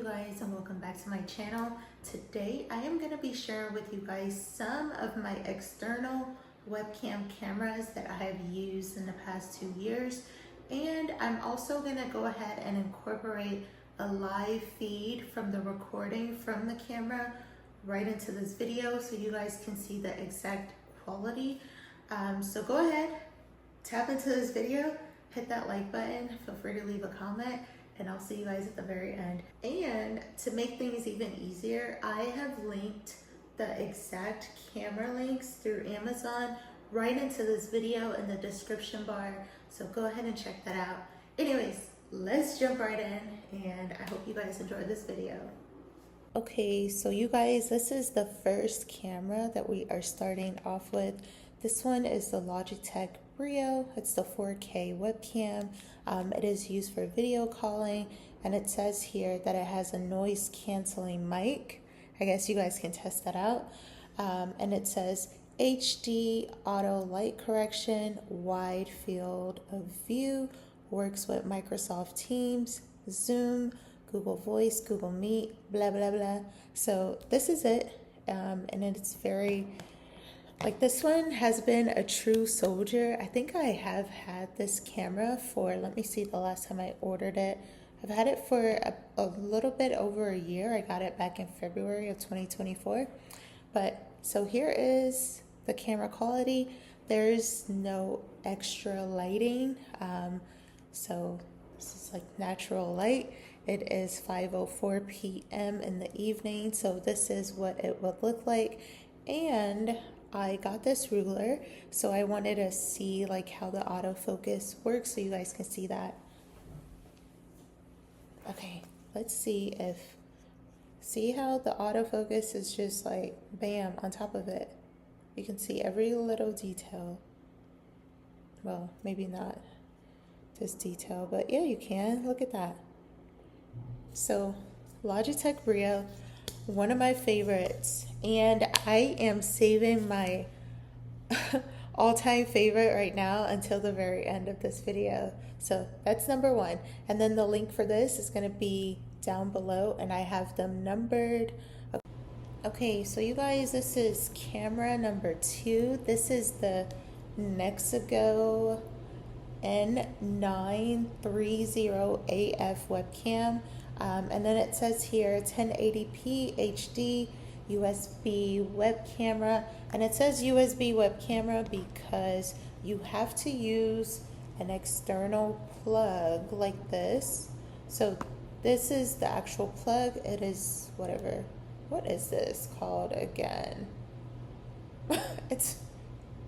guys, and welcome back to my channel. Today I am going to be sharing with you guys some of my external webcam cameras that I have used in the past 2 years, and I'm also going to go ahead and incorporate a live feed from the recording from the camera right into this video so you guys can see the exact quality. So go ahead, tap into this video, hit that like button, feel free to leave a comment, and I'll see you guys at the very end. And to make things even easier, I have linked the exact camera links through Amazon right into this video in the description bar, so go ahead and check that out. Anyways, let's jump right in, and I hope you guys enjoyed this video. Okay, so you guys, this is the first camera that we are starting off with. This one is the Logitech Brio. It's the 4K webcam. It is used for video calling, and it says here that it has a noise canceling mic. I guess you guys can test that out. And it says HD auto light correction, wide field of view, works with Microsoft Teams, Zoom, Google Voice, Google Meet, blah, blah, blah. So this is it. And it's very, like, this one has been a true soldier. I think I have had this camera for, let me see the last time I ordered it. I've had it for a little bit over a year. I got it back in February of 2024. But so here is the camera quality. There's no extra lighting. So this is like natural light. It is 5:04 p.m. in the evening. So this is what it would look like. And I got this ruler, so I wanted to see like how the autofocus works so you guys can see that. Okay, let's see how the autofocus is just like bam on top of it. You can see every little detail. Well, maybe not this detail, but yeah, you can. Look at that. So Logitech Brio, one of my favorites, and I am saving my all-time favorite right now until the very end of this video. So that's number one, and then the link for this is going to be down below, and I have them numbered. Okay, so you guys, this is camera number 2. This is the Nexigo N930AF webcam. And then it says here 1080p HD USB web camera, and it says USB web camera because you have to use an external plug like this. So this is the actual plug. It is whatever. What is this called again? It's,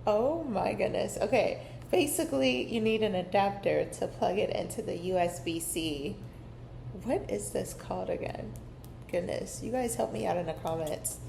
oh my goodness. Okay, basically you need an adapter to plug it into the USB-C. What is this called again? Goodness, you guys help me out in the comments.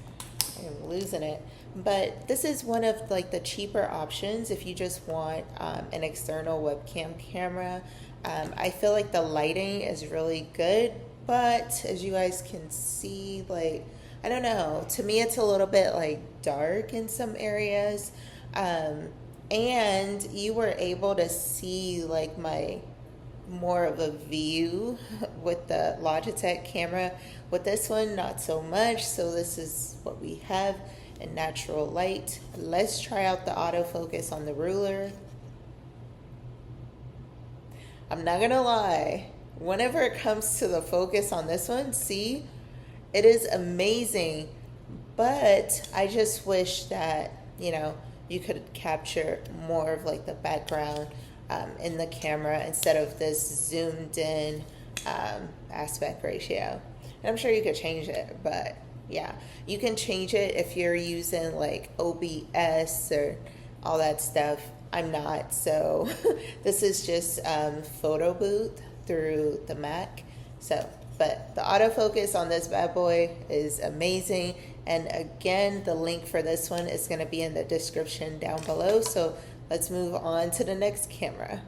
I am losing it. But this is one of like the cheaper options if you just want an external webcam camera. I feel like the lighting is really good, but as you guys can see, like, I don't know, to me it's a little bit like dark in some areas. And you were able to see like my more of a view with the Logitech camera. With this one, not so much. So this is what we have in natural light. Let's try out the autofocus on the ruler. I'm not gonna lie, whenever it comes to the focus on this one, see, it is amazing, but I just wish that, you know, you could capture more of like the background in the camera instead of this zoomed in aspect ratio. And I'm sure you could change it, but yeah, you can change it if you're using like OBS or all that stuff. I'm not, so this is just photo booth through the Mac. So, but the autofocus on this bad boy is amazing. And again, the link for this one is going to be in the description down below. So let's move on to the next camera.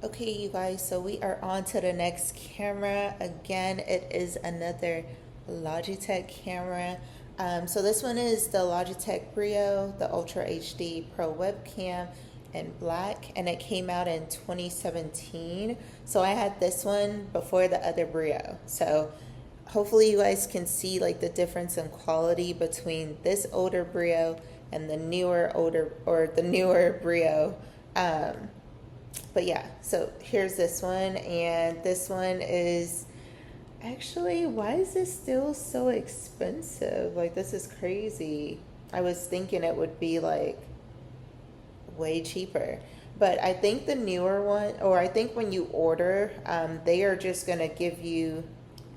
Okay, you guys, so we are on to the next camera. Again, it is another Logitech camera. So this one is the Logitech Brio, the Ultra HD Pro webcam. in black, and it came out in 2017. So I had this one before the other Brio. So hopefully you guys can see like the difference in quality between this older Brio and the newer Brio. But yeah, so here's this one, and this one is actually, why is this still so expensive? Like, this is crazy. I was thinking it would be like way cheaper. But I think the newer one, or I think when you order, they are just going to give you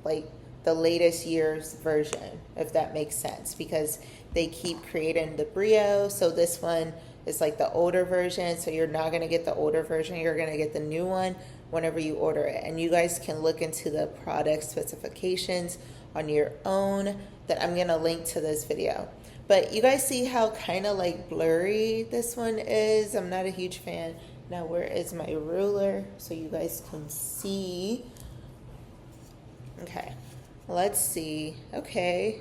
like the latest year's version, if that makes sense, because they keep creating the Brio. So this one is like the older version. So you're not going to get the older version. You're going to get the new one whenever you order it. And you guys can look into the product specifications on your own that I'm going to link to this video. But you guys see how kind of like blurry this one is? I'm not a huge fan. Now, where is my ruler so you guys can see? Okay, let's see. Okay,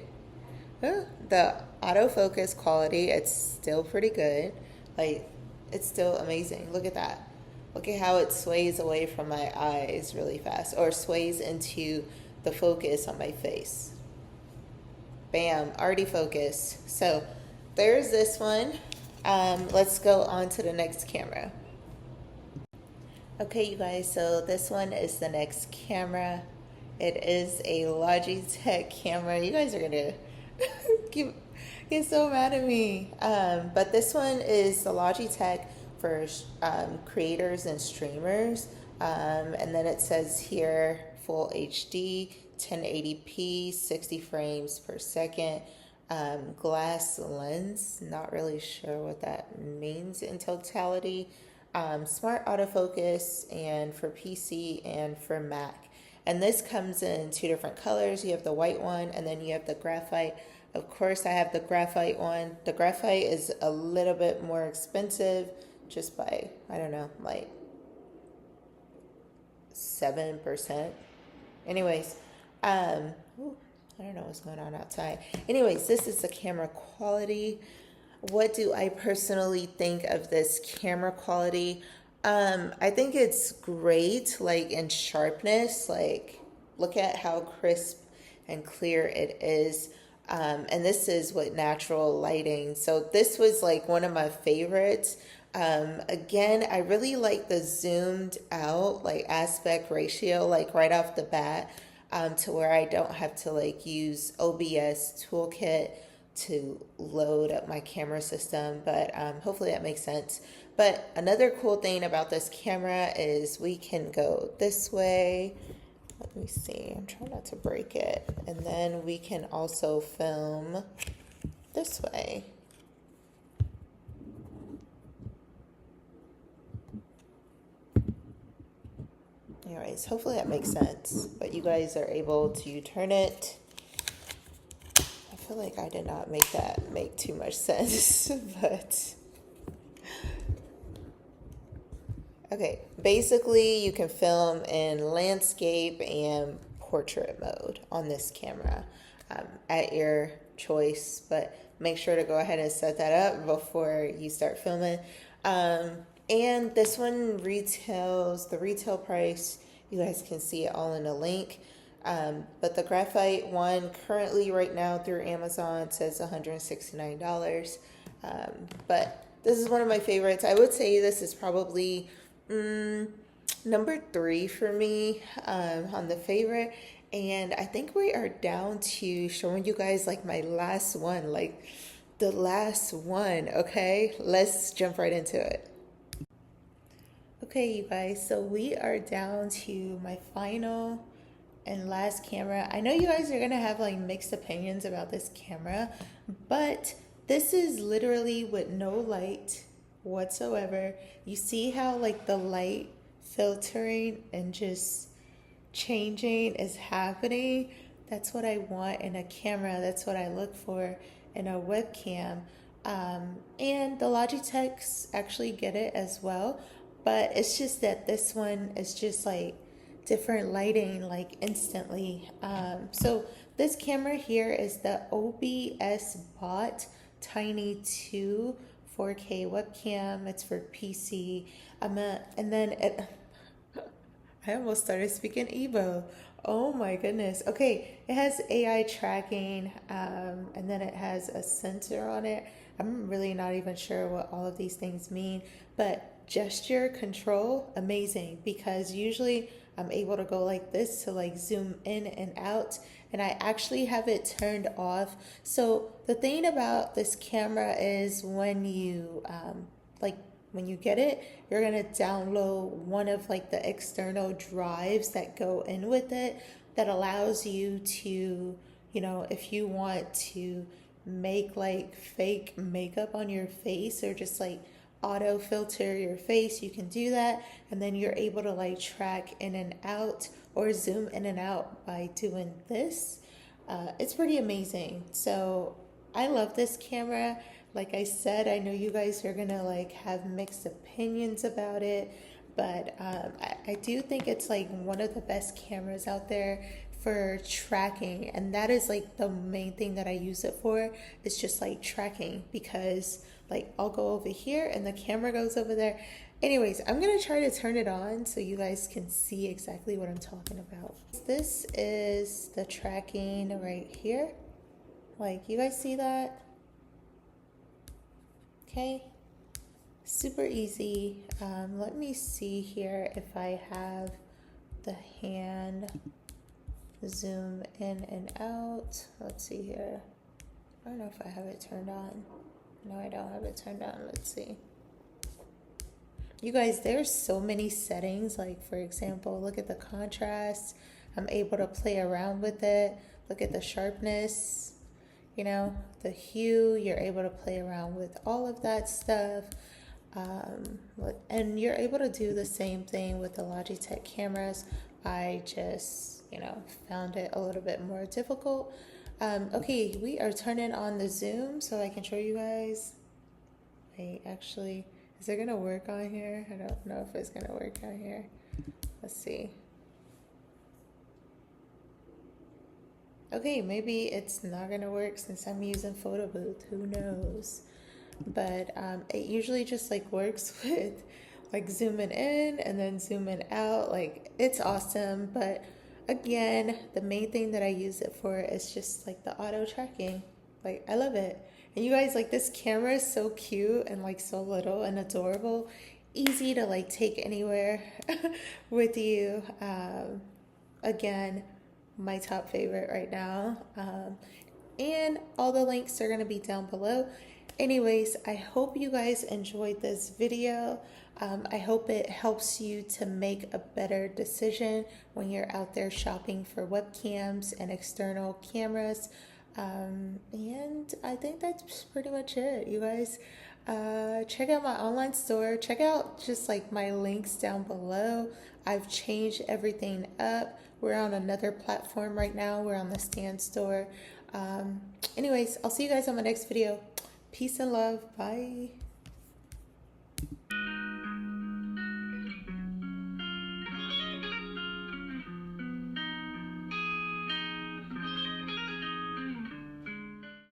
the autofocus quality, it's still pretty good. Like, it's still amazing. Look at that. Look at how it sways away from my eyes really fast, or sways into the focus on my face. Bam, already focused. So there's this one. Let's go on to the next camera. Okay, you guys, so this one is the next camera. It is a Logitech camera. You guys are gonna get so mad at me. But this one is the Logitech for creators and streamers. And then it says here, full HD, 1080p, 60 frames per second, glass lens, not really sure what that means in totality, smart autofocus, and for PC and for Mac. And this comes in two different colors. You have the white one, and then you have the graphite. Of course, I have the graphite one. The graphite is a little bit more expensive, just by, I don't know, like 7%. Anyways, I don't know what's going on outside. Anyways, this is the camera quality. What do I personally think of this camera quality? I think it's great, like in sharpness. Like, look at how crisp and clear it is. And this is with natural lighting. So this was like one of my favorites. Again, I really like the zoomed out like aspect ratio, like right off the bat, to where I don't have to like use OBS toolkit to load up my camera system. But hopefully that makes sense. But another cool thing about this camera is we can go this way. Let me see, I'm trying not to break it. And then we can also film this way. Anyways, hopefully that makes sense. But you guys are able to turn it. I feel like I did not make too much sense, but okay, basically you can film in landscape and portrait mode on this camera at your choice, but make sure to go ahead and set that up before you start filming. And this one retails, the retail price, you guys can see it all in a link. But the graphite one currently right now through Amazon says $169. But this is one of my favorites. I would say this is probably number 3 for me on the favorite. And I think we are down to showing you guys like my last one, like the last one. Okay, let's jump right into it. Okay, you guys, so we are down to my final and last camera. I know you guys are gonna have like mixed opinions about this camera, but this is literally with no light whatsoever. You see how like the light filtering and just changing is happening? That's what I want in a camera. That's what I look for in a webcam. And the Logitechs actually get it as well, but it's just that this one is just like different lighting like instantly. So this camera here is the OBSBOT Tiny 2 4K webcam. It's for PC. And then I almost started speaking Igbo. Oh my goodness. Okay, it has AI tracking, and then it has a sensor on it. I'm really not even sure what all of these things mean, but gesture control, amazing, because usually I'm able to go like this to like zoom in and out, and I actually have it turned off. So the thing about this camera is when you when you get it, you're gonna download one of like the external drives that go in with it that allows you to, you know, if you want to make like fake makeup on your face or just like auto filter your face, you can do that, and then you're able to like track in and out or zoom in and out by doing this. It's pretty amazing. So I love this camera. Like I said, I know you guys are gonna like have mixed opinions about it, but I do think it's like one of the best cameras out there for tracking, and that is like the main thing that I use it for. It's just like tracking, because like I'll go over here and the camera goes over there. Anyways, I'm gonna try to turn it on so you guys can see exactly what I'm talking about. This is the tracking right here. Like, you guys see that? Okay, super easy. Let me see here if I have the hand zoom in and out. Let's see here. I don't know if I have it turned on. No, I don't have it turned on. Let's see. You guys, there's so many settings. Like, for example, look at the contrast. I'm able to play around with it. Look at the sharpness. You know, the hue, you're able to play around with all of that stuff. And you're able to do the same thing with the Logitech cameras. I just, you know, found it a little bit more difficult. Okay, we are turning on the zoom so I can show you guys. Wait, actually, is it gonna work on here? I don't know if it's gonna work on here. Let's see. Okay, maybe it's not gonna work since I'm using photo booth, who knows? But it usually just like works with like zooming in and then zooming out. Like, it's awesome. But again, the main thing that I use it for is just like the auto tracking. Like, I love it. And you guys, like, this camera is so cute and like so little and adorable, easy to like take anywhere with you. Again, my top favorite right now, and all the links are going to be down below. Anyways, I hope you guys enjoyed this video. I hope it helps you to make a better decision when you're out there shopping for webcams and external cameras. And I think that's pretty much it, you guys. Check out my online store. Check out just like my links down below. I've changed everything up. We're on another platform right now. We're on the Stand store. Anyways, I'll see you guys on my next video. Peace and love. Bye.